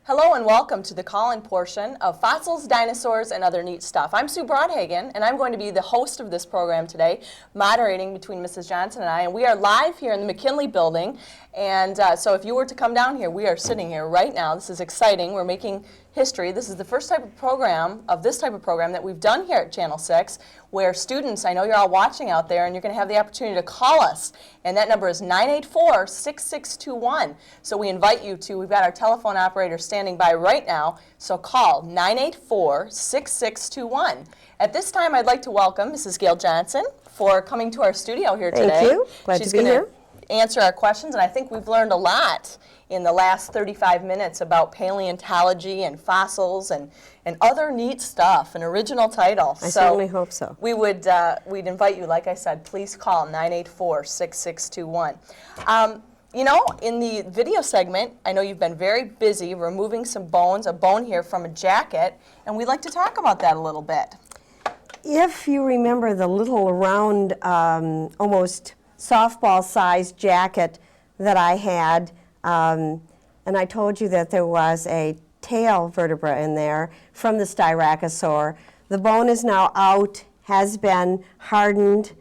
Hello and welcome to the call-in portion of Fossils, Dinosaurs, and Other Neat Stuff. I'm Sue Broadhagen, and I'm going to be the host of this program today, moderating between Mrs. Johnson and I. And we are live here in the McKinley building. And so if you were to come down here, we are sitting here right now. This is exciting. We're making history. This is the first type of program, this type of program that we've done here at Channel 6, where students, I know you're all watching out there, and you're going to have the opportunity to call us. And that number is 984-6621. So we invite you to, we've got our telephone operator standing by right now, so call 984-6621. At this time, I'd like to welcome Mrs. Gail Johnson for coming to our studio here today. Thank you. Glad to be here. Answer our questions, and I think we've learned a lot in the last 35 minutes about paleontology and fossils and other neat stuff, an original title. I certainly hope so. We'd invite you, like I said, please call 984-6621. You know, in the video segment, I know you've been very busy removing some bones, a bone here from a jacket, and we'd like to talk about that a little bit. If you remember the little round, almost softball-sized jacket that I had, and I told you that there was a tail vertebra in there from the Styracosaur. The bone is now out, has been hardened,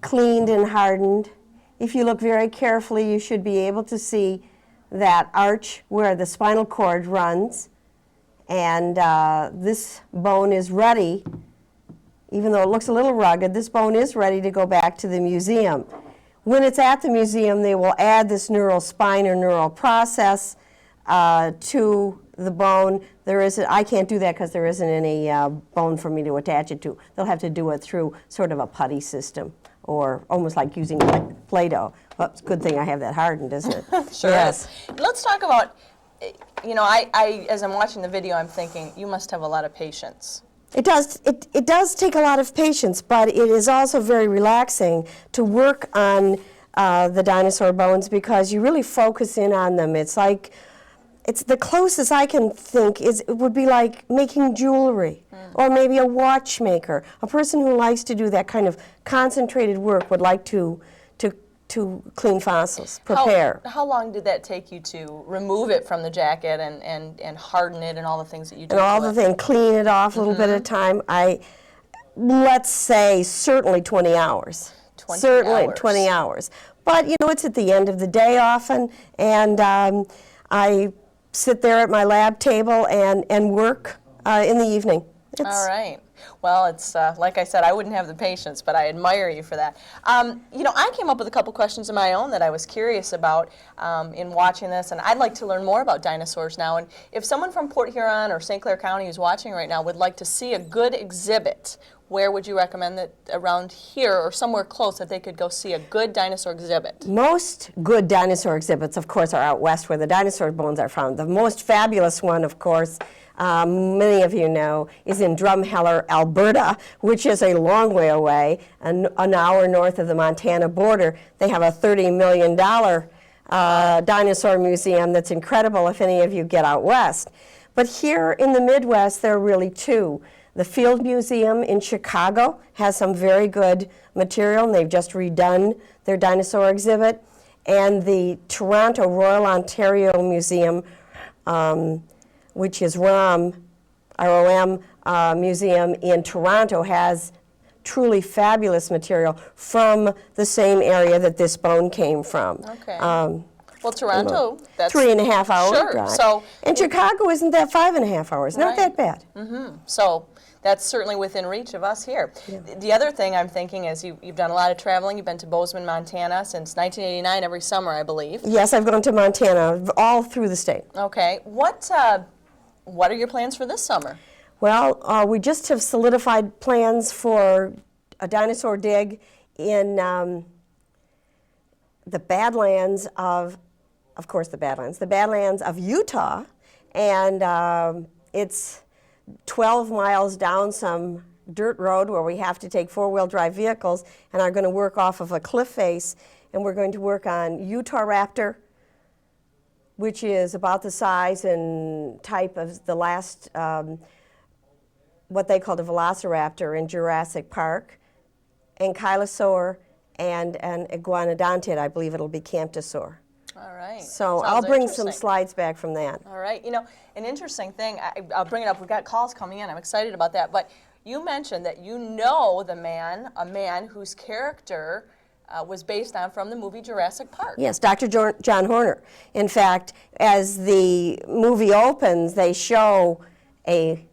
cleaned and hardened. If you look very carefully, you should be able to see that arch where the spinal cord runs, and this bone is ready. Even though it looks a little rugged, this bone is ready to go back to the museum. When it's at the museum, they will add this neural spine or neural process to the bone. I can't do that because there isn't any bone for me to attach it to. They'll have to do it through sort of a putty system, or almost like using Play-Doh. Well, it's a good thing I have that hardened, isn't it? Sure yes. Is. Let's talk about, you know, I as I'm watching the video, I'm thinking, you must have a lot of patience. It does take a lot of patience, but it is also very relaxing to work on the dinosaur bones because you really focus in on them. It's the closest I can think it would be like making jewelry, or maybe a watchmaker. A person who likes to do that kind of concentrated work would like to clean fossils, prepare. How long did that take you to remove it from the jacket and harden it and all the things that you do? And all the things, clean it off a little bit at a time. Let's say certainly 20 hours. 20 hours. But you know, it's at the end of the day often, and I sit there at my lab table and work in the evening. All right. Well, it's like I said, I wouldn't have the patience, but I admire you for that. You know, I came up with a couple questions of my own that I was curious about in watching this, and I'd like to learn more about dinosaurs now. And if someone from Port Huron or St. Clair County who's watching right now would like to see a good exhibit, where would you recommend that around here or somewhere close that they could go see a good dinosaur exhibit? Most good dinosaur exhibits, of course, are out west where the dinosaur bones are found. The most fabulous one, of course, many of you know, is in Drumheller, Alberta, which is a long way away, an hour north of the Montana border. They have a $30 million dinosaur museum that's incredible if any of you get out west. But here in the Midwest, there are really two. The Field Museum in Chicago has some very good material, and they've just redone their dinosaur exhibit. And the Toronto Royal Ontario Museum, which is ROM Museum in Toronto, has truly fabulous material from the same area that this bone came from. Okay. Well, Toronto, that's 3.5 hour sure. drive. So, and Chicago isn't that 5.5 hours. Not right. that bad. Mm-hmm. So that's certainly within reach of us here. Yeah. The other thing I'm thinking is you've done a lot of traveling. You've been to Bozeman, Montana since 1989 every summer, I believe. Yes, I've gone to Montana all through the state. Okay. What are your plans for this summer? Well, we just have solidified plans for a dinosaur dig in the Badlands of course, the Badlands of Utah, and it's 12 miles down some dirt road where we have to take four-wheel drive vehicles and are going to work off of a cliff face, and we're going to work on Utah raptor, which is about the size and type of the last, what they called a velociraptor in Jurassic Park, ankylosaur, and an iguanodontid. I believe it'll be camptosaur. All right. So Sounds I'll bring some interesting. slides back from that. All right. You know, an interesting thing, I'll bring it up. We've got calls coming in. I'm excited about that. But you mentioned that you know a man whose character was based on from the movie Jurassic Park. Yes, Dr. John Horner. In fact, as the movie opens, they show a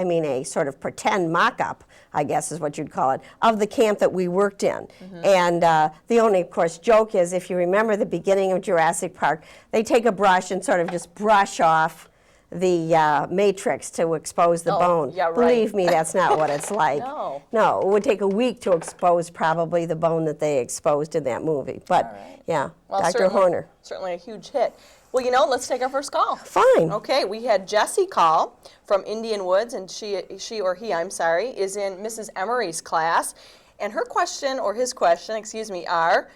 a sort of pretend mock-up, I guess is what you'd call it, of the camp that we worked in. And the only, of course, joke is, if you remember the beginning of Jurassic Park, they take a brush and sort of just brush off the matrix to expose the bone. Yeah, right. Believe me, that's not what it's like. No. No, it would take a week to expose probably the bone that they exposed in that movie. But right. yeah, Well, Dr. Horner. Certainly a huge hit. Well, you know, let's take our first call. Fine. Okay, we had Jessie call from Indian Woods, and she or he, I'm sorry, is in Mrs. Emery's class. And her question, or his question, excuse me, are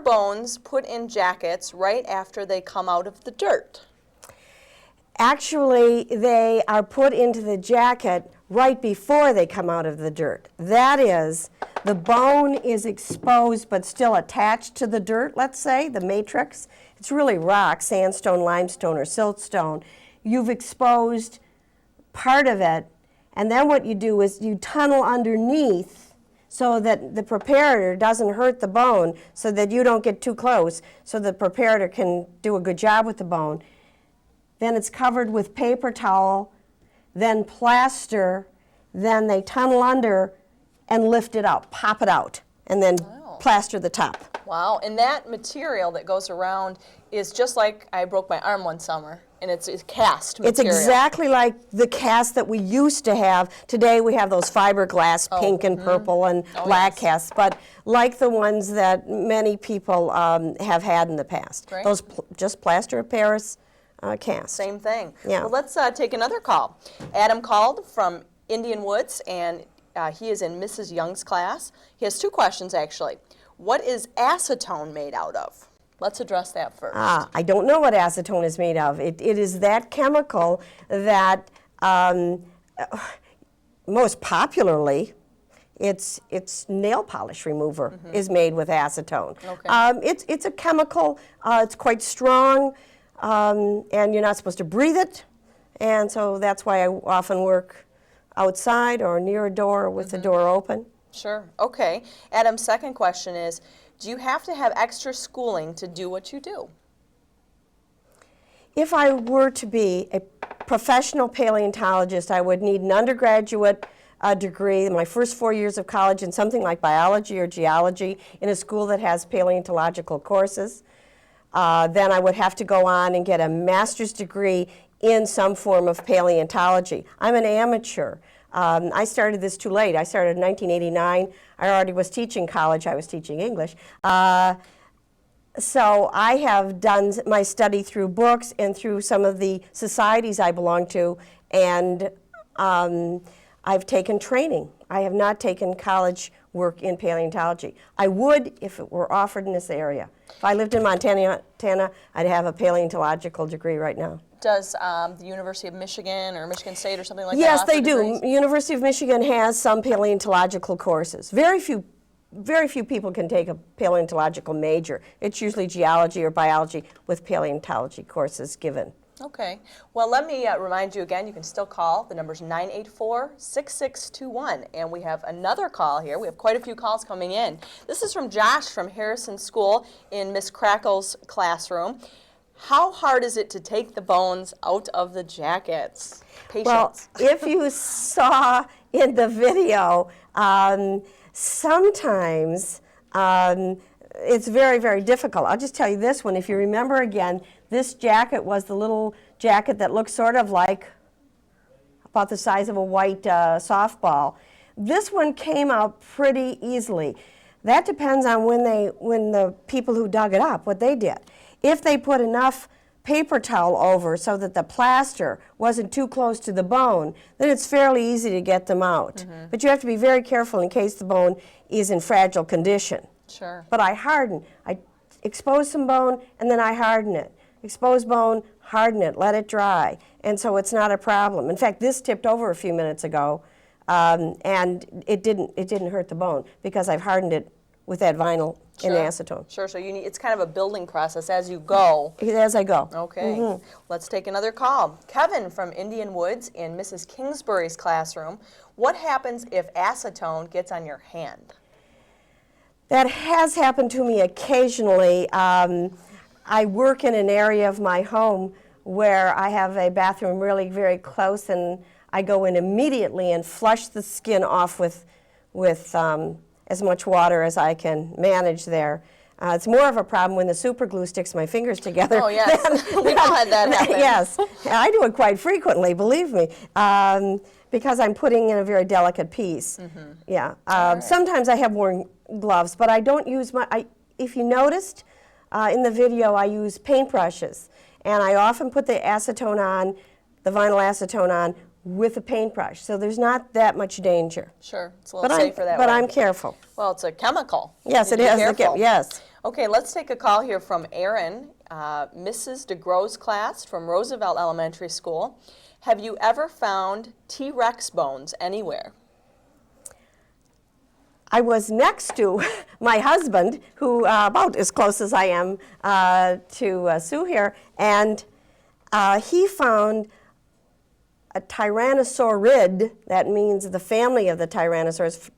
bones put in jackets right after they come out of the dirt? Actually, they are put into the jacket right before they come out of the dirt. That is, the bone is exposed but still attached to the dirt, let's say, the matrix. It's really rock, sandstone, limestone, or siltstone. You've exposed part of it, and then what you do is you tunnel underneath so that the preparator doesn't hurt the bone, so that you don't get too close, so the preparator can do a good job with the bone. Then it's covered with paper towel, then plaster, then they tunnel under and lift it out, pop it out, and then plaster the top. Wow, and that material that goes around is just like I broke my arm one summer, and it's cast material. It's exactly like the cast that we used to have. Today we have those fiberglass pink and purple and black casts, but like the ones that many people have had in the past. Great. Those just plaster of Paris casts. Same thing. Yeah. Well, let's take another call. Adam called from Indian Woods, and he is in Mrs. Young's class. He has two questions, actually. What is acetone made out of? Let's address that first. I don't know what acetone is made of. It is that chemical that most popularly, it's nail polish remover is made with acetone. Okay. It's a chemical. It's quite strong, and you're not supposed to breathe it. And so that's why I often work outside or near a door with the door open. Sure. Okay. Adam's second question is, do you have to have extra schooling to do what you do? If I were to be a professional paleontologist, I would need an undergraduate degree, my first 4 years of college in something like biology or geology in a school that has paleontological courses. Then I would have to go on and get a master's degree in some form of paleontology. I'm an amateur. I started this too late. I started in 1989. I already was teaching college. I was teaching English. So I have done my study through books and through some of the societies I belong to, and I've taken training. I have not taken college work in paleontology. I would if it were offered in this area. If I lived in Montana, I'd have a paleontological degree right now. Does the University of Michigan or Michigan State or something like that Yes, offer they do. degrees? University of Michigan has some paleontological courses. Very few people can take a paleontological major. It's usually geology or biology with paleontology courses given. Okay. Well, let me remind you again, you can still call. The number's 984-6621. And we have another call here. We have quite a few calls coming in. This is from Josh from Harrison School in Miss Crackle's classroom. How hard is it to take the bones out of the jackets? Patience. Well, if you saw in the video, sometimes it's very, very difficult. I'll just tell you this one. If you remember again, this jacket was the little jacket that looked sort of like about the size of a white softball. This one came out pretty easily. That depends on when the people who dug it up, what they did. If they put enough paper towel over so that the plaster wasn't too close to the bone, then it's fairly easy to get them out. But you have to be very careful in case the bone is in fragile condition. Sure. But I harden. I expose some bone and then I harden it. Expose bone, harden it, let it dry. And so it's not a problem. In fact, this tipped over a few minutes ago, and it didn't hurt the bone because I've hardened it with that vinyl in acetone. Sure, so it's kind of a building process as you go. As I go. Okay, let's take another call. Kevin from Indian Woods in Mrs. Kingsbury's classroom. What happens if acetone gets on your hand? That has happened to me occasionally. I work in an area of my home where I have a bathroom really very close, and I go in immediately and flush the skin off with as much water as I can manage there. It's more of a problem when the super glue sticks my fingers together. Oh, yes. We've all had that happen. Yes. I do it quite frequently, believe me, because I'm putting in a very delicate piece. Yeah. Sometimes I have worn gloves, but I don't use if you noticed in the video, I use paintbrushes. And I often put the acetone on, the vinyl acetone on, with a paintbrush, so there's not that much danger. Sure, it's a little safer that way. But I'm careful. Well, it's a chemical. Yes, it is. Yes. Okay, let's take a call here from Erin, Mrs. DeGro's class from Roosevelt Elementary School. Have you ever found T-Rex bones anywhere? I was next to my husband, who about as close as I am to Sue here, and he found a tyrannosaurid, that means the family of the tyrannosaurs,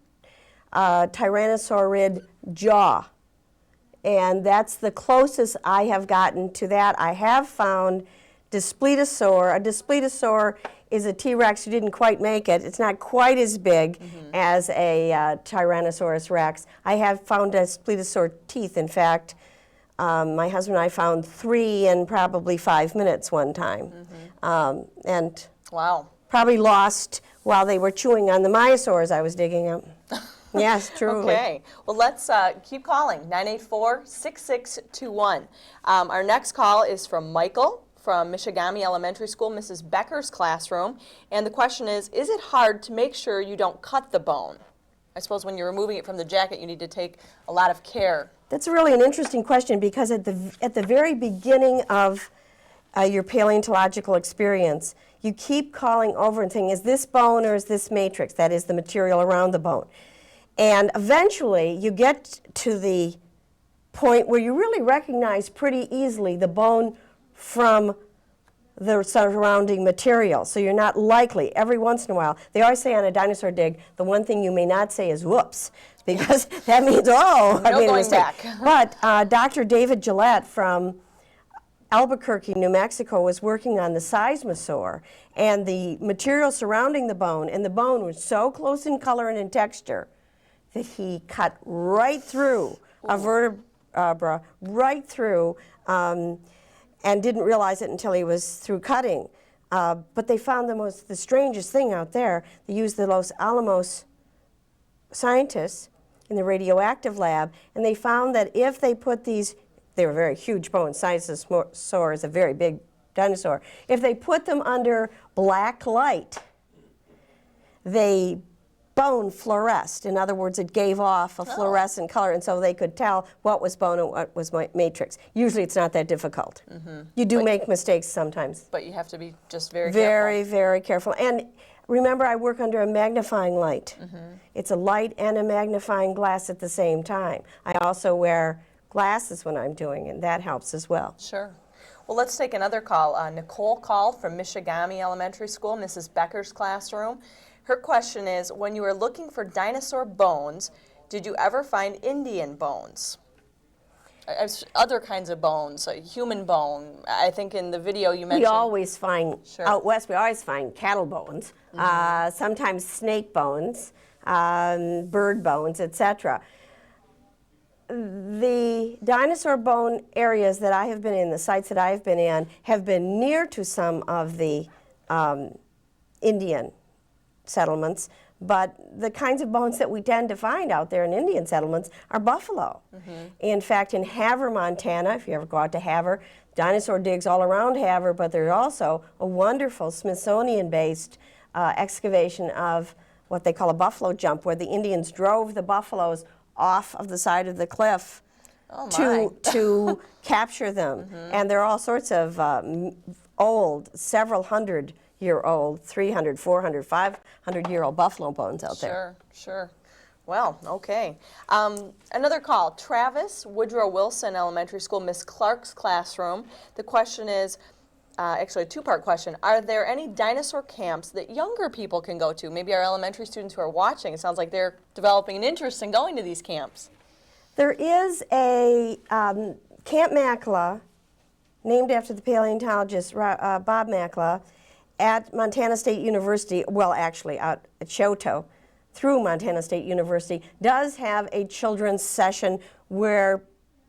tyrannosaurid jaw. And that's the closest I have gotten to that. I have found Daspletosaur. A Daspletosaur is a T-Rex who didn't quite make it. It's not quite as big as a Tyrannosaurus Rex. I have found Daspletosaur teeth. In fact, my husband and I found 3 in probably 5 minutes one time. And wow. Probably lost while they were chewing on the myosaurs I was digging up. Yes, truly. Okay. Well, let's keep calling, 984-6621. Our next call is from Michael from Michigami Elementary School, Mrs. Becker's classroom. And the question is it hard to make sure you don't cut the bone? I suppose when you're removing it from the jacket, you need to take a lot of care. That's really an interesting question, because at the very beginning of your paleontological experience, you keep calling over and thinking, is this bone or is this matrix? That is the material around the bone. And eventually you get to the point where you really recognize pretty easily the bone from the surrounding material. So you're not likely, every once in a while, they always say on a dinosaur dig, the one thing you may not say is whoops, because that means, oh, I made a mistake. But Dr. David Gillette from Albuquerque, New Mexico, was working on the seismosaur, and the material surrounding the bone, and the bone was so close in color and in texture that he cut right through a vertebra, right through, and didn't realize it until he was through cutting. But they found the strangest thing out there. They used the Los Alamos scientists in the radioactive lab, and they found that if they put these, they were very huge bones. Sisosaur is a very big dinosaur. If they put them under black light, the bone fluoresced. In other words, it gave off a fluorescent color, and so they could tell what was bone and what was matrix. Usually it's not that difficult. You do make mistakes sometimes. But you have to be just very careful. Very, very careful. And remember, I work under a magnifying light. It's a light and a magnifying glass at the same time. I also wear glasses when I'm doing it, and that helps as well. Sure. Well, let's take another call. Nicole called from Michigami Elementary School, Mrs. Becker's classroom. Her question is, when you were looking for dinosaur bones, did you ever find Indian bones? Other kinds of bones, a human bone. I think in the video you mentioned. We always find, out west, we always find cattle bones, sometimes snake bones, bird bones, etc. The dinosaur bone areas that I have been in, the sites that I have been in, have been near to some of the Indian settlements, but the kinds of bones that we tend to find out there in Indian settlements are buffalo. In fact, in Havre, Montana, if you ever go out to Havre, dinosaur digs all around Havre, but there's also a wonderful Smithsonian-based excavation of what they call a buffalo jump, where the Indians drove the buffaloes off of the side of the cliff to capture them. And there are all sorts of old, several hundred-year-old, 300, 400, 500-year-old buffalo bones out there. Sure. Well, okay. Another call. Travis Woodrow Wilson Elementary School, Miss Clark's classroom. The question is, actually a two-part question. Are there any dinosaur camps that younger people can go to? Maybe our elementary students who are watching, it sounds like they're developing an interest in going to these camps. There is a Camp Makla, named after the paleontologist Bob Makla, at Montana State University, well actually out at Choteau, through Montana State University, does have a children's session where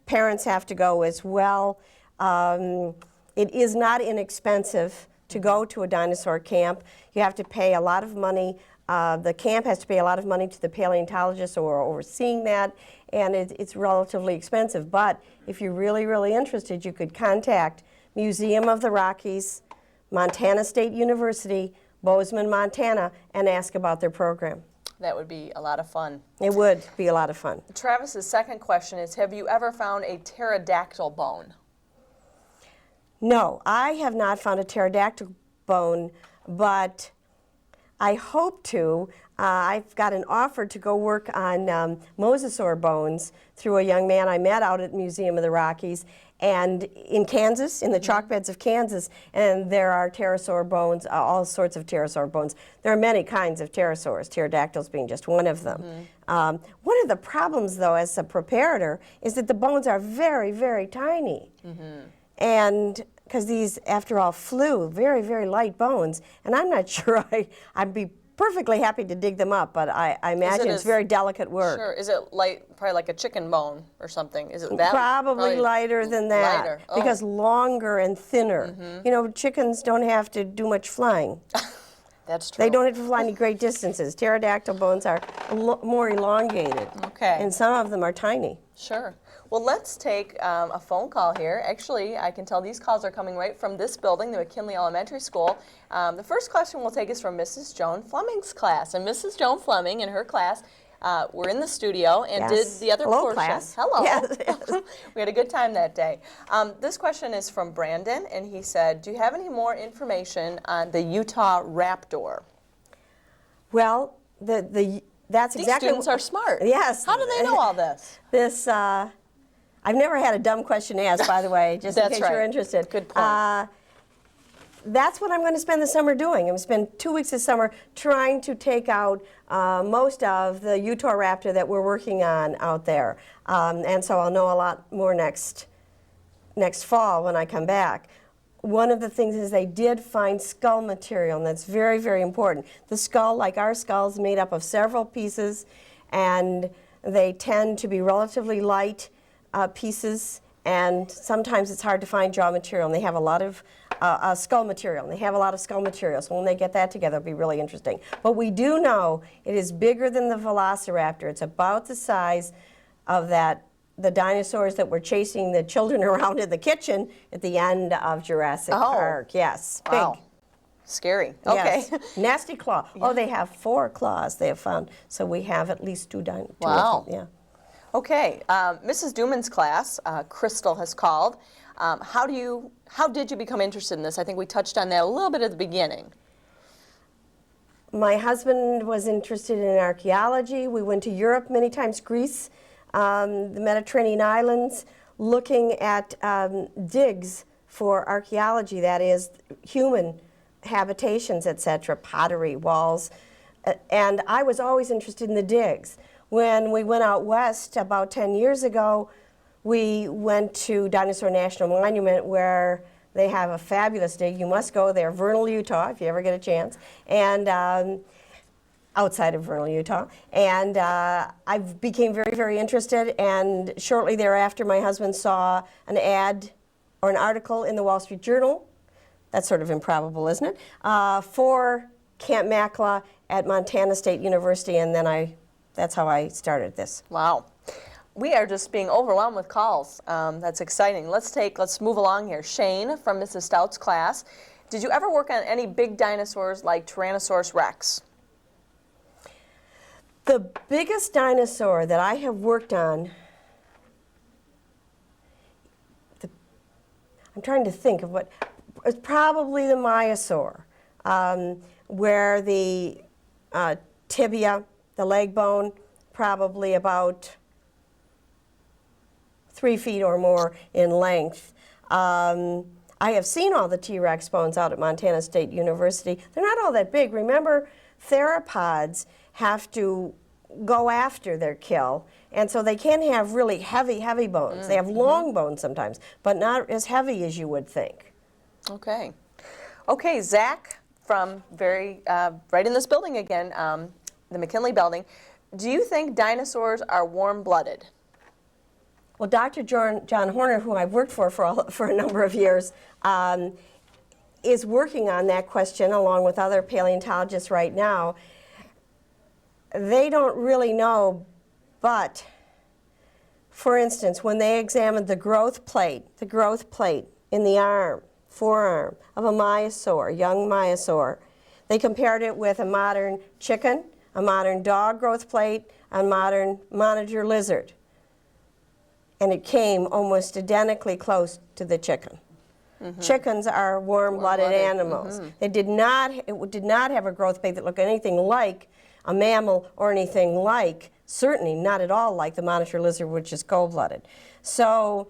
parents have to go as well. It is not inexpensive to go to a dinosaur camp. You have to pay a lot of money. The camp has to pay a lot of money to the paleontologists who are overseeing that, and it's relatively expensive. But if you're really, really interested, you could contact Museum of the Rockies, Montana State University, Bozeman, Montana, and ask about their program. That would be a lot of fun. It would be a lot of fun. Travis's second question is, have you ever found a pterodactyl bone? No, I have not found a pterodactyl bone, but I hope to. I've got an offer to go work on mosasaur bones through a young man I met out at Museum of the Rockies and in Kansas, in the chalk beds of Kansas, and there are pterosaur bones, all sorts of pterosaur bones. There are many kinds of pterosaurs, pterodactyls being just one of them. One of the problems, though, as a preparator, is that the bones are very, very tiny. And because these, after all, flew, very, very light bones, and I'm not sure I'd be perfectly happy to dig them up, but I imagine it's very delicate work. Sure. Is it probably like a chicken bone or something? Is it that? Probably lighter than that, lighter. Oh. because longer and thinner. You know, chickens don't have to do much flying. That's true. They don't have to fly any great distances. Pterodactyl bones are more elongated. Okay. And some of them are tiny. Sure. Well, let's take a phone call here. Actually, I can tell these calls are coming right from this building, the McKinley Elementary School. The first question we'll take is from Mrs. Joan Fleming's class. And Mrs. Joan Fleming and her class were in the studio and did the other Hello, portion. class. Hello. Yes. We had a good time that day. This question is from Brandon, and he said, do you have any more information on the Utah raptor? Well, that's These exactly. students are smart. Yes. How do they know all this? This, I've never had a dumb question asked, by the way, just in That's case right. you're interested. Good point. That's what I'm going to spend the summer doing. I'm going to spend 2 weeks this summer trying to take out most of the Utah raptor that we're working on out there. And so I'll know a lot more next fall when I come back. One of the things is they did find skull material, and that's very, very important. The skull, like our skull, is made up of several pieces, and they tend to be relatively light pieces, and sometimes it's hard to find jaw material, and they have a lot of skull material, and they have a lot of skull material, so when they get that together, it'll be really interesting. But we do know it is bigger than the velociraptor. It's about the size of the dinosaurs that were chasing the children around in the kitchen at the end of Jurassic Park. Yes, big. Wow. Scary. Okay. Yes. Nasty claw. Oh, they have 4 claws they have found, so we have at least 2 dinosaurs. Wow. Yeah. Okay, Mrs. Duman's class, Crystal has called. How did you become interested in this? I think we touched on that a little bit at the beginning. My husband was interested in archaeology. We went to Europe many times, Greece, the Mediterranean islands, looking at digs for archaeology, that is, human habitations, etc., pottery, walls. And I was always interested in the digs. When we went out west about 10 years ago, we went to Dinosaur National Monument, where they have a fabulous dig. You must go there, Vernal, Utah, if you ever get a chance, and outside of Vernal, Utah. And I became very, very interested, and shortly thereafter, my husband saw an ad or an article in the Wall Street Journal. That's sort of improbable, isn't it? For Camp Makla at Montana State University, and then that's how I started this. Wow. We are just being overwhelmed with calls. That's exciting. Let's move along here. Shane from Mrs. Stout's class. Did you ever work on any big dinosaurs like Tyrannosaurus Rex? The biggest dinosaur that I have worked on, I'm trying to think of what, it's probably the Maiasaur, where the tibia, the leg bone, probably about 3 feet or more in length. I have seen all the T-Rex bones out at Montana State University. They're not all that big. Remember, theropods have to go after their kill, and so they can have really heavy bones. They have long bones sometimes, but not as heavy as you would think. Okay. Okay, Zach from right in this building again, the McKinley building. Do you think dinosaurs are warm-blooded? Well, Dr. John Horner, who I've worked for a number of years, is working on that question along with other paleontologists right now. They don't really know, but for instance, when they examined the growth plate in the arm, forearm of a myosaur, young myosaur, they compared it with a modern chicken, a modern dog growth plate, a modern monitor lizard. And it came almost identically close to the chicken. Chickens are warm-blooded animals. It did not have a growth plate that looked anything like a mammal or anything like, certainly not at all like the monitor lizard, which is cold-blooded. So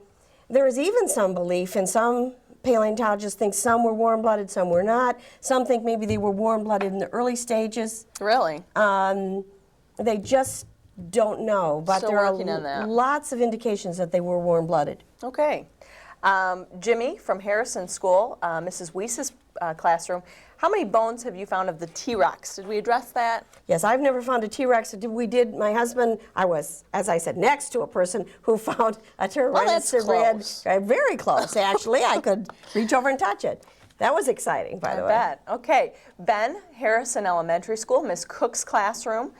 there is even some belief, and some paleontologists think some were warm-blooded, some were not. Some think maybe they were warm-blooded in the early stages. Really? They just don't know, but Still there are working on that. lots of indications that they were warm-blooded. Okay. Jimmy from Harrison School, Mrs. Weiss's classroom. How many bones have you found of the T-Rex? Did we address that? Yes, I've never found a T-Rex. My husband, I was, as I said, next to a person who found a Tyrannosaurus. Very close, actually. I could reach over and touch it. That was exciting, by the way. I bet. Okay. Ben, Harrison Elementary School, Miss Cook's classroom.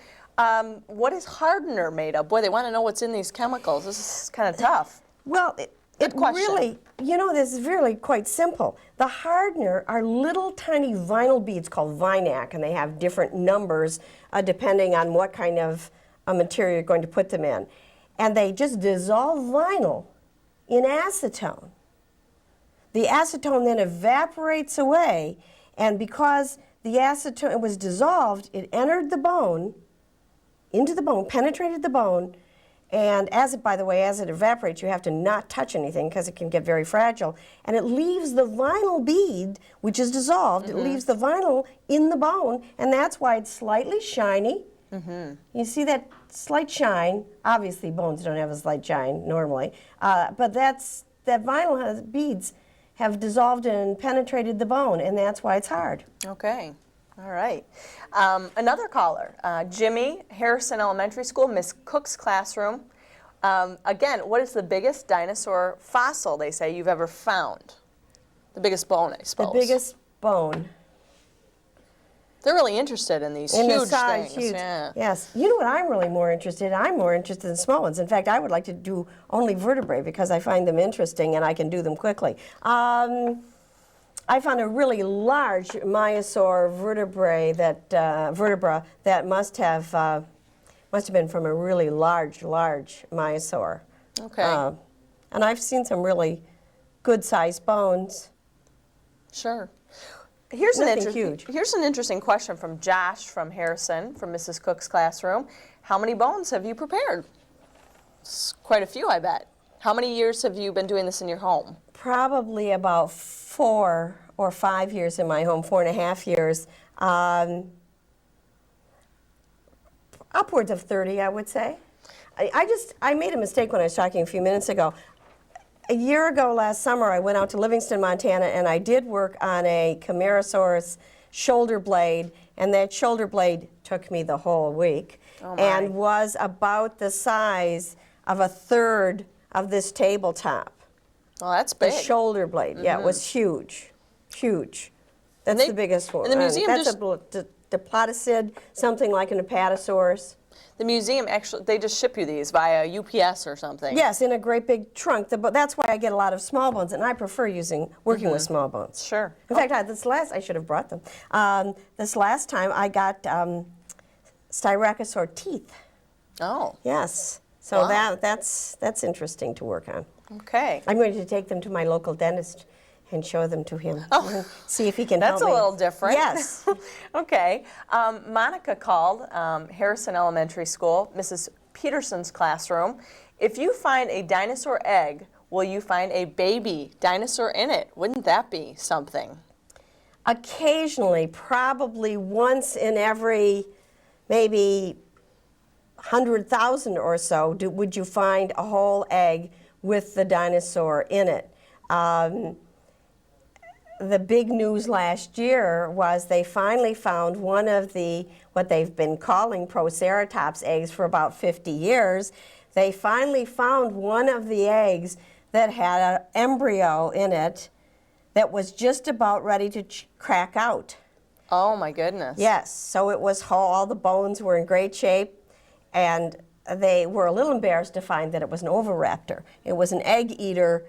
What is hardener made of? Boy, they want to know what's in these chemicals. This is kind of tough. Well, it really, this is really quite simple. The hardener are little tiny vinyl beads called vinac, and they have different numbers depending on what kind of material you're going to put them in. And they just dissolve vinyl in acetone. The acetone then evaporates away, and because the acetone was dissolved, it entered the bone, into the bone, penetrated the bone, and by the way, as it evaporates, you have to not touch anything because it can get very fragile, and it leaves the vinyl bead, which is dissolved, it leaves the vinyl in the bone, and that's why it's slightly shiny. You see that slight shine. Obviously, bones don't have a slight shine normally, but that vinyl beads have dissolved and penetrated the bone, and that's why it's hard. Okay. All right. Another caller, Jimmy, Harrison Elementary School, Miss Cook's classroom. Again, what is the biggest dinosaur fossil, they say, you've ever found? The biggest bone, I suppose. The biggest bone. They're really interested in these huge the size, things. huge. Yeah. Yes. You know what I'm really more interested in? I'm more interested in small ones. In fact, I would like to do only vertebrae because I find them interesting and I can do them quickly. I found a really large myosaur vertebra that must have been from a really large myosaur. Okay. And I've seen some really good-sized bones. Sure. Here's Nothing huge. Here's an interesting question from Josh from Harrison, from Mrs. Cook's classroom. How many bones have you prepared? It's quite a few, I bet. How many years have you been doing this in your home? Probably about 4 or 5 years in my home, 4.5 years. Upwards of 30, I would say. I made a mistake when I was talking a few minutes ago. A year ago, last summer, I went out to Livingston, Montana, and I did work on a Camarasaurus shoulder blade, and that shoulder blade took me the whole week and was about the size of a third of this tabletop. Well, that's big. The shoulder blade, yeah, it was huge, huge. That's the biggest one. And the museum that's a diplodocid, something like an apatosaurus. The museum actually, they just ship you these via UPS or something. Yes, in a great big trunk. That's why I get a lot of small bones, and I prefer working with small bones. Sure. In fact, I should have brought them. This last time I got styracosaur teeth. Oh. Yes. So wow. that's interesting to work on. Okay. I'm going to take them to my local dentist and show them to him. Oh. See if he can That's help me. a little different. Yes. Okay. Monica called Harrison Elementary School, Mrs. Peterson's classroom. If you find a dinosaur egg, will you find a baby dinosaur in it? Wouldn't that be something? Occasionally, probably once in every maybe 100,000 or so, would you find a whole egg with the dinosaur in it. The big news last year was they finally found one of the, what they've been calling Proceratops eggs for about 50 years. They finally found one of the eggs that had an embryo in it that was just about ready to crack out. Oh my goodness. Yes, so it was whole, all the bones were in great shape, and they were a little embarrassed to find that it was an oviraptor. It was an egg-eater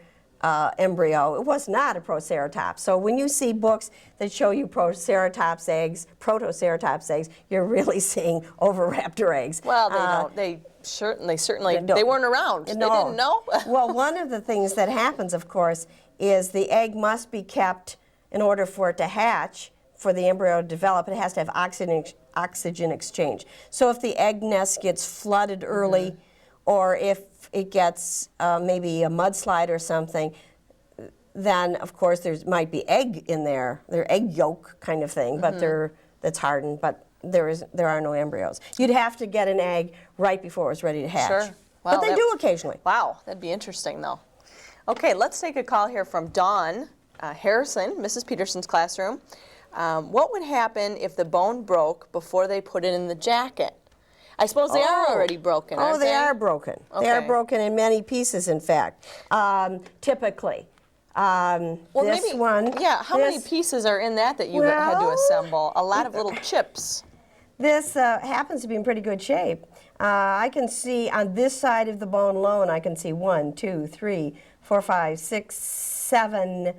embryo. It was not a Proceratops. So when you see books that show you Proceratops eggs, Protoceratops eggs, you're really seeing oviraptor eggs. Well, they don't. They certainly, they weren't around. No. They didn't know. Well, one of the things that happens, of course, is the egg must be kept in order for it to hatch, for the embryo to develop. It has to have oxygen exchange. So if the egg nest gets flooded early, or if it gets maybe a mudslide or something, then of course there might be egg in there. They're egg yolk kind of thing, but that's hardened. But there are no embryos. You'd have to get an egg right before it was ready to hatch. Sure. Well, but they do occasionally. Wow, that'd be interesting though. Okay, let's take a call here from Dawn Harrison, Mrs. Peterson's classroom. What would happen if the bone broke before they put it in the jacket? I suppose they are already broken, aren't Oh, they are broken. Okay. They are broken in many pieces, in fact, typically. Well, this maybe, one. yeah, how many pieces are in that you had to Well, assemble? A lot of little chips. This happens to be in pretty good shape. I can see on this side of the bone alone, I can see 1, 2, 3, 4, 5, 6, 7.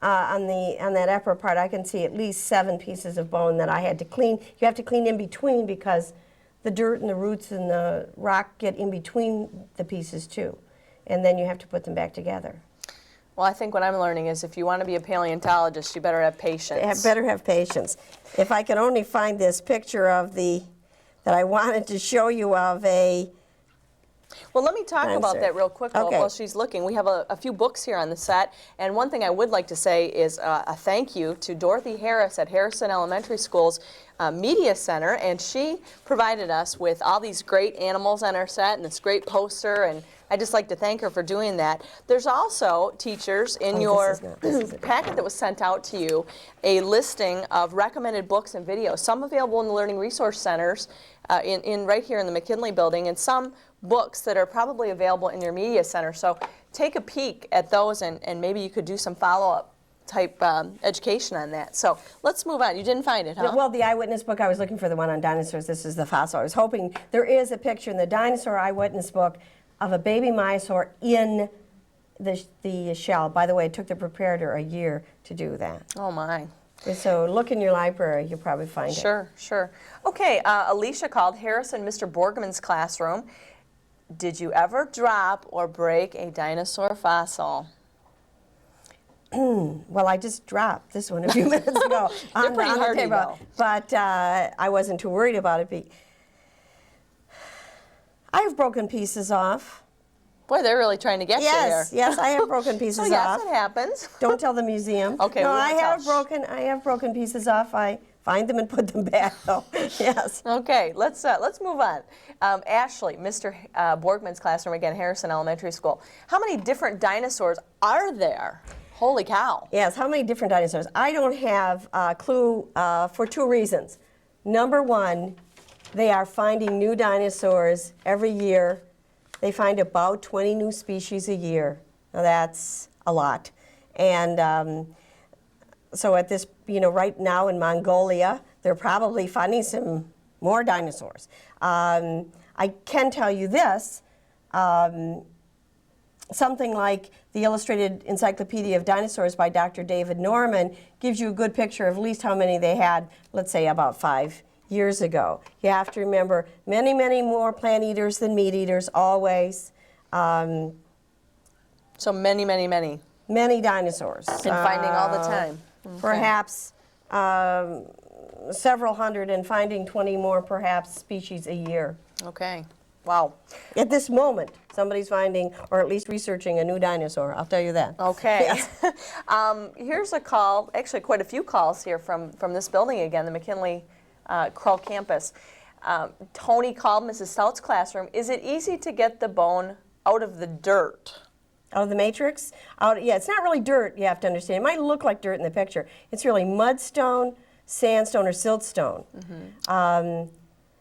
On that upper part, I can see at least 7 pieces of bone that I had to clean. You have to clean in between because the dirt and the roots and the rock get in between the pieces too. And then you have to put them back together. Well, I think what I'm learning is if you want to be a paleontologist, you better have patience. You better have patience. If I could only find this picture of that I wanted to show you of a... Well, let me talk about that real quick while she's looking. We have a few books here on the set, and one thing I would like to say is a thank you to Dorothy Harris at Harrison Elementary School's Media Center, and she provided us with all these great animals on our set and this great poster, and I'd just like to thank her for doing that. There's also, teachers, in your packet that was sent out to you, a listing of recommended books and videos, some available in the Learning Resource Centers right here in the McKinley Building, and some books that are probably available in your media center. So take a peek at those, and maybe you could do some follow-up type education on that. So let's move on. You didn't find it, huh? Well, the eyewitness book, I was looking for the one on dinosaurs. This is the fossil. I was hoping there is a picture in the dinosaur eyewitness book of a baby myosaur in the shell. By the way, it took the preparator a year to do that. Oh my. So look in your library, you'll probably find it. Sure. Okay, Alicia called Harrison Mr. Borgman's classroom. Did you ever drop or break a dinosaur fossil? Well, I just dropped this one a few minutes ago They're pretty on the hardy, table. though. But I wasn't too worried about it. I've broken pieces off. Boy, they're really trying to get you here. Yes, I have broken pieces So off. yes, it happens. Don't tell the museum. Okay, no, we I won't tell. have broken pieces off. I find them and put them back, though. Yes. Okay, let's move on. Ashley, Mr. Borgman's classroom, again, Harrison Elementary School. How many different dinosaurs are there? Holy cow. Yes, how many different dinosaurs? I don't have a clue for 2 reasons. Number one, they are finding new dinosaurs every year. They find about 20 new species a year. Now that's a lot. And so at this, right now in Mongolia, they're probably finding some more dinosaurs. I can tell you this, something like the Illustrated Encyclopedia of Dinosaurs by Dr. David Norman gives you a good picture of at least how many they had, let's say about 5 years ago. You have to remember many, many more plant eaters than meat eaters, always. So many. Many dinosaurs. And finding all the time. Okay. Perhaps several hundred, and finding 20 more perhaps species a year. Okay. Wow. At this moment, somebody's finding, or at least researching, a new dinosaur. I'll tell you that. Okay. Yes. Here's a call, actually quite a few calls here from this building again, the McKinley Krull campus. Tony called Mrs. Stout's classroom. Is it easy to get the bone out of the dirt? Out of the matrix? Yeah, it's not really dirt, you have to understand. It might look like dirt in the picture. It's really mudstone, sandstone, or siltstone.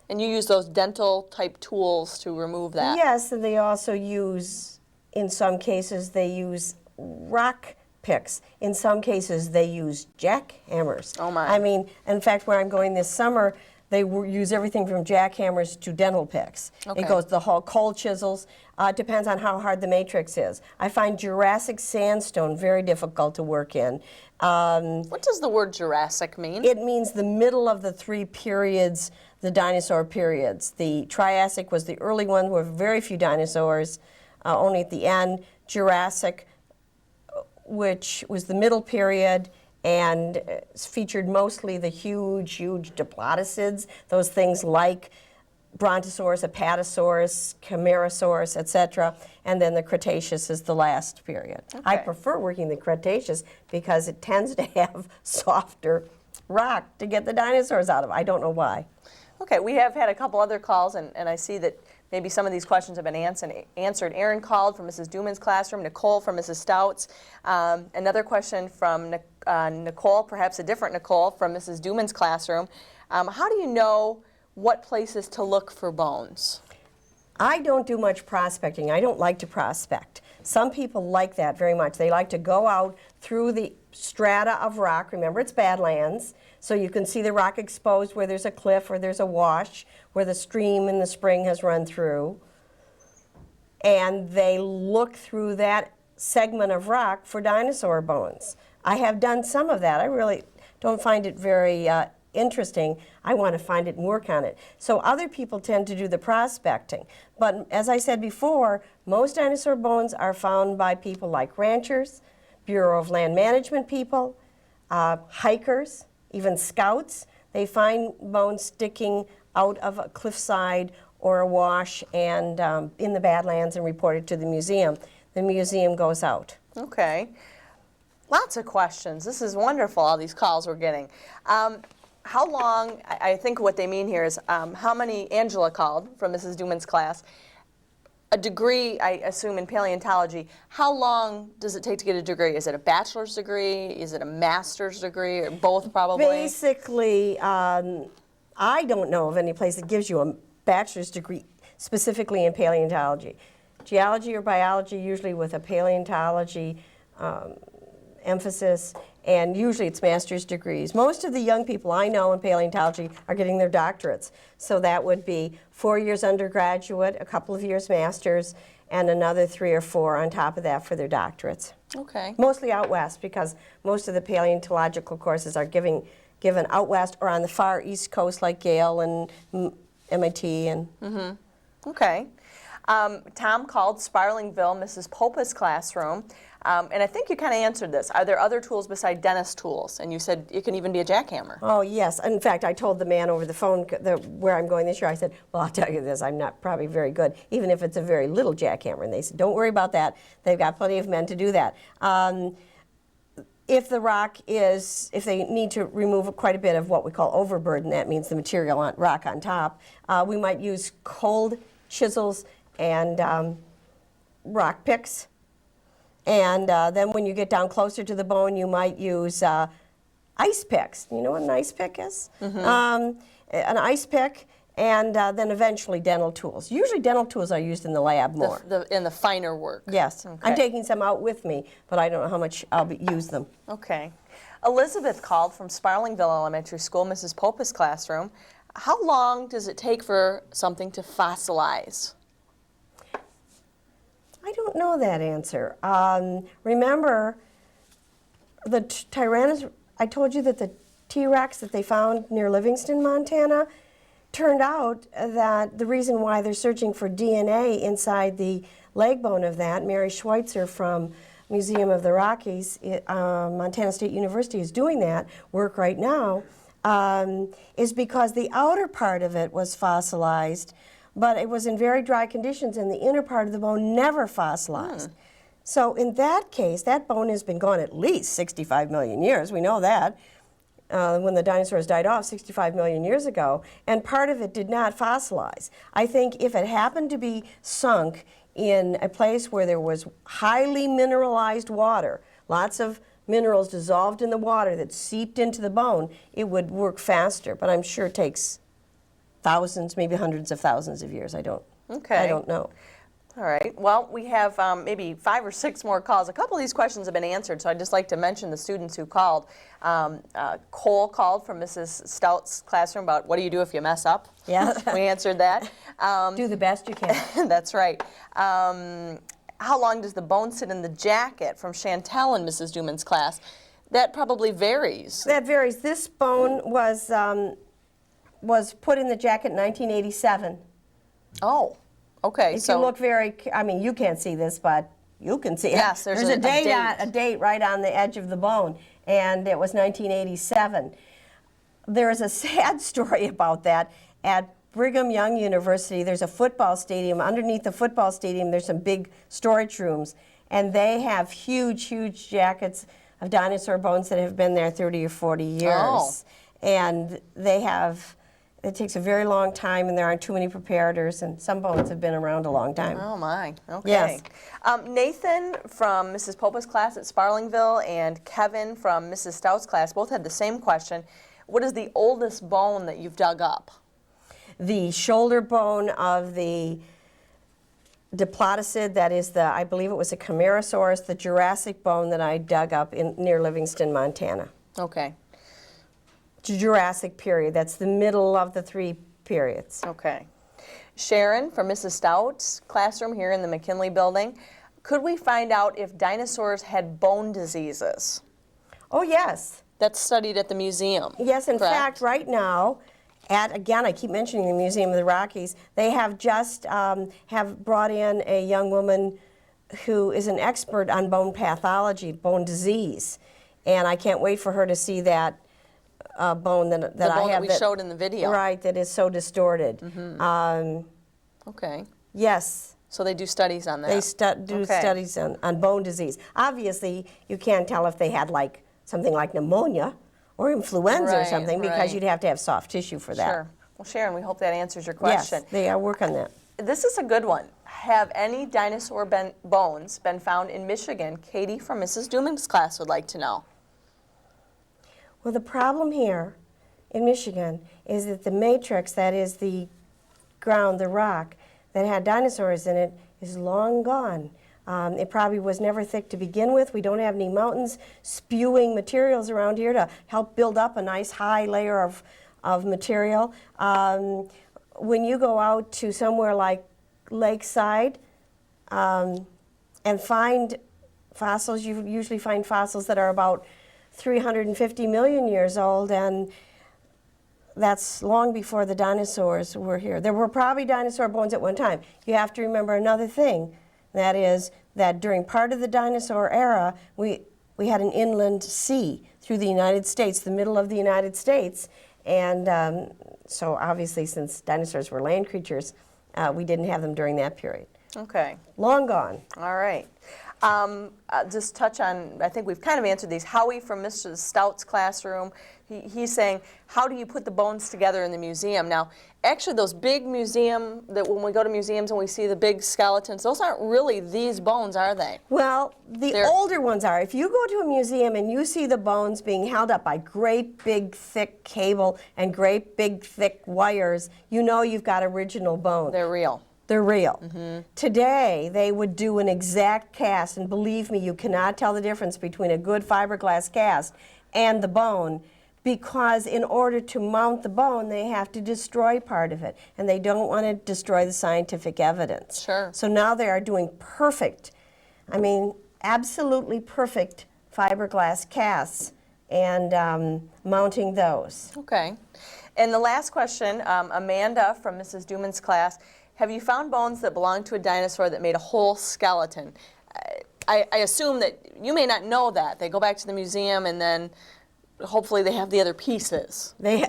And you use those dental type tools to remove that? Yes, and they also use, in some cases, they use rock picks. In some cases, they use jackhammers. Oh my. I mean, in fact, where I'm going this summer, they use everything from jackhammers to dental picks. Okay. It goes the whole cold chisels. Depends on how hard the matrix is. I find Jurassic sandstone very difficult to work in. What does the word Jurassic mean? It means the middle of the three periods, the dinosaur periods. The Triassic was the early one with very few dinosaurs, only at the end. Jurassic, which was the middle period, and featured mostly the huge diplodocids, those things like Brontosaurus, Apatosaurus, Camarasaurus, etc. And then the Cretaceous is the last period. Okay. I prefer working the Cretaceous because it tends to have softer rock to get the dinosaurs out of. I don't know why. Okay, we have had a couple other calls, and I see that maybe some of these questions have been answered. Aaron called from Mrs. Duman's classroom, Nicole from Mrs. Stout's. Another question from Nicole, perhaps a different Nicole, from Mrs. Duman's classroom. How do you know what places to look for bones? I don't do much prospecting. I don't like to prospect. Some people like that very much. They like to go out through the strata of rock. Remember, it's Badlands, so you can see the rock exposed where there's a cliff or there's a wash, where the stream in the spring has run through. And they look through that segment of rock for dinosaur bones. I have done some of that. I really don't find it very interesting. I want to find it and work on it. So other people tend to do the prospecting. But as I said before, most dinosaur bones are found by people like ranchers, Bureau of Land Management people, hikers, even scouts. They find bones sticking out of a cliffside or a wash and in the Badlands and report it to the museum. The museum goes out. Okay. Lots of questions. This is wonderful, all these calls we're getting. How long, I think what they mean here is how many, Angela called from Mrs. Duman's class, a degree, I assume, in paleontology. How long does it take to get a degree? Is it a bachelor's degree? Is it a master's degree? Or both, probably? Basically, I don't know of any place that gives you a bachelor's degree specifically in paleontology. Geology or biology, usually with a paleontology emphasis, and usually it's master's degrees. Most of the young people I know in paleontology are getting their doctorates. So that would be 4 years undergraduate, a couple of years master's, and another 3 or 4 on top of that for their doctorates. Okay. Mostly out west, because most of the paleontological courses are given out west or on the far east coast like Yale and MIT. And Okay. Tom called Sparlingville, Mrs. Popa's classroom, and I think you kind of answered this. Are there other tools beside dentist tools? And you said it can even be a jackhammer. Oh, yes. In fact, I told the man over the phone where I'm going this year, I said, well, I'll tell you this, I'm not probably very good, even if it's a very little jackhammer. And they said, don't worry about that. They've got plenty of men to do that. If the rock is, if they need to remove quite a bit of what we call overburden, that means the material on rock on top, we might use cold chisels and rock picks. And then when you get down closer to the bone, you might use ice picks. You know what an ice pick is? An ice pick, and then eventually dental tools. Usually dental tools are used in the lab more. In the finer work. Yes. Okay. I'm taking some out with me, but I don't know how much I'll use them. Okay. Elizabeth called from Sparlingville Elementary School, Mrs. Popa's classroom. How long does it take for something to fossilize? I don't know that answer. Remember, the Tyrannosaurus, I told you that the T-Rex that they found near Livingston, Montana, turned out that the reason why they're searching for DNA inside the leg bone of that, Mary Schweitzer from Museum of the Rockies, Montana State University is doing that work right now, is because the outer part of it was fossilized, but it was in very dry conditions, and the inner part of the bone never fossilized. So in that case, that bone has been gone at least 65 million years. We know that. When the dinosaurs died off 65 million years ago, and part of it did not fossilize. I think if it happened to be sunk in a place where there was highly mineralized water, lots of minerals dissolved in the water that seeped into the bone, it would work faster, but I'm sure it takes thousands, maybe hundreds of thousands of years. I don't know. All right. Well, we have maybe 5 or 6 more calls. A couple of these questions have been answered, so I'd just like to mention the students who called. Cole called from Mrs. Stout's classroom about what do you do if you mess up? Yeah. We answered that. Do the best you can. That's right. How long does the bone sit in the jacket from Chantel in Mrs. Duman's class? That probably varies. That varies. This bone was put in the jacket in 1987. Oh. Okay, if you look I mean, you can't see this, but you can see it. Yes, there's a date right on the edge of the bone, and it was 1987. There is a sad story about that. At Brigham Young University, there's a football stadium. Underneath the football stadium, there's some big storage rooms, and they have huge, huge jackets of dinosaur bones that have been there 30 or 40 years. Oh. And it takes a very long time, and there aren't too many preparators, and some bones have been around a long time. Oh, my. Okay. Yes. Nathan from Mrs. Popa's class at Sparlingville and Kevin from Mrs. Stout's class both had the same question. What is the oldest bone that you've dug up? The shoulder bone of the diplodocid, that is I believe it was a Camarasaurus, the Jurassic bone that I dug up near Livingston, Montana. Okay. Jurassic period. That's the middle of the 3 periods. Okay. Sharon from Mrs. Stout's classroom here in the McKinley building. Could we find out if dinosaurs had bone diseases? Oh, yes. That's studied at the museum. Yes, in correct? fact, right now, again, I keep mentioning the Museum of the Rockies, they have just have brought in a young woman who is an expert on bone pathology, bone disease, and I can't wait for her to see that bone that the I bone have that we showed in the video. Right, that is so distorted. Okay. Yes. So they do studies on that. They do studies on bone disease. Obviously, you can't tell if they had something like pneumonia or influenza or something, because you'd have to have soft tissue for that. Sure. Well, Sharon, we hope that answers your question. Yes, they work on that. This is a good one. Have any dinosaur bones been found in Michigan? Katie from Mrs. Duman's class would like to know. Well, the problem here in Michigan is that the matrix, that is the ground, the rock, that had dinosaurs in it is long gone. It probably was never thick to begin with. We don't have any mountains spewing materials around here to help build up a nice high layer of material. When you go out to somewhere like Lakeside and find fossils, you usually find fossils that are about 350 million years old, and that's long before the dinosaurs were here. There were probably dinosaur bones at one time. You have to remember another thing, that is that during part of the dinosaur era, we had an inland sea through the United States, the middle of the United States, and so obviously since dinosaurs were land creatures, we didn't have them during that period. Okay. Long gone. All right. Just touch on, I think we've kind of answered these. Howie from Mrs. Stout's classroom, he's saying, how do you put the bones together in the museum? Now, actually those big museum, that when we go to museums and we see the big skeletons, those aren't really these bones, are they? Well, the older ones are. If you go to a museum and you see the bones being held up by great big thick cable and great big thick wires, you know you've got original bone. They're real. They're real. Today, they would do an exact cast, and believe me, you cannot tell the difference between a good fiberglass cast and the bone, because in order to mount the bone, they have to destroy part of it, and they don't want to destroy the scientific evidence. Sure. So now they are doing perfect, I mean, absolutely perfect fiberglass casts and mounting those. Okay. And the last question, Amanda from Mrs. Duman's class, have you found bones that belong to a dinosaur that made a whole skeleton? I assume that you may not know that. They go back to the museum and then hopefully they have the other pieces. They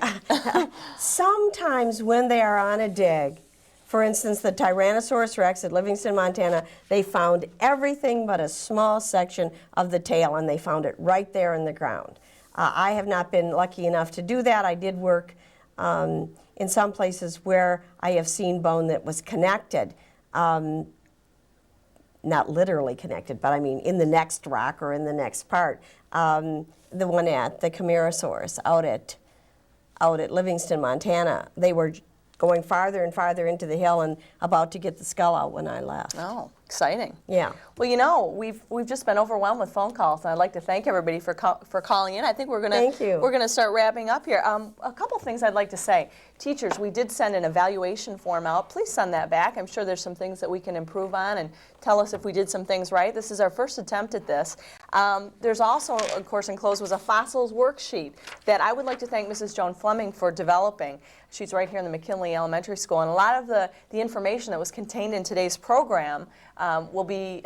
sometimes when they are on a dig, for instance, the Tyrannosaurus Rex at Livingston, Montana, they found everything but a small section of the tail, and they found it right there in the ground. I have not been lucky enough to do that. I did work in some places where I have seen bone that was connected. Not literally connected, but I mean in the next rock or in the next part. The one at the Camarasaurus out at Livingston, Montana, they were going farther and farther into the hill and about to get the skull out when I left. Oh, exciting. Yeah. Well, you know, we've just been overwhelmed with phone calls, and I'd like to thank everybody for calling in. I think we're gonna start wrapping up here. A couple things I'd like to say. Teachers, we did send an evaluation form out. Please send that back. I'm sure there's some things that we can improve on, and tell us if we did some things right. This is our first attempt at this. There's also, of course, enclosed was a fossils worksheet that I would like to thank Mrs. Joan Fleming for developing. She's right here in the McKinley Elementary School, and a lot of the information that was contained in today's program will be,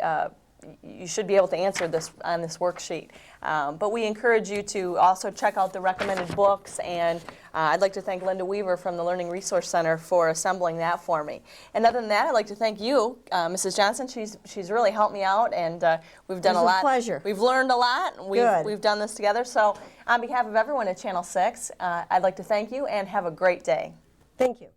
you should be able to answer this on this worksheet. But we encourage you to also check out the recommended books, and I'd like to thank Linda Weaver from the Learning Resource Center for assembling that for me. And other than that, I'd like to thank you, Mrs. Johnson. She's really helped me out, and we've done a lot. It was a pleasure. We've learned a lot, and we've done this together. So on behalf of everyone at Channel 6, I'd like to thank you and have a great day. Thank you.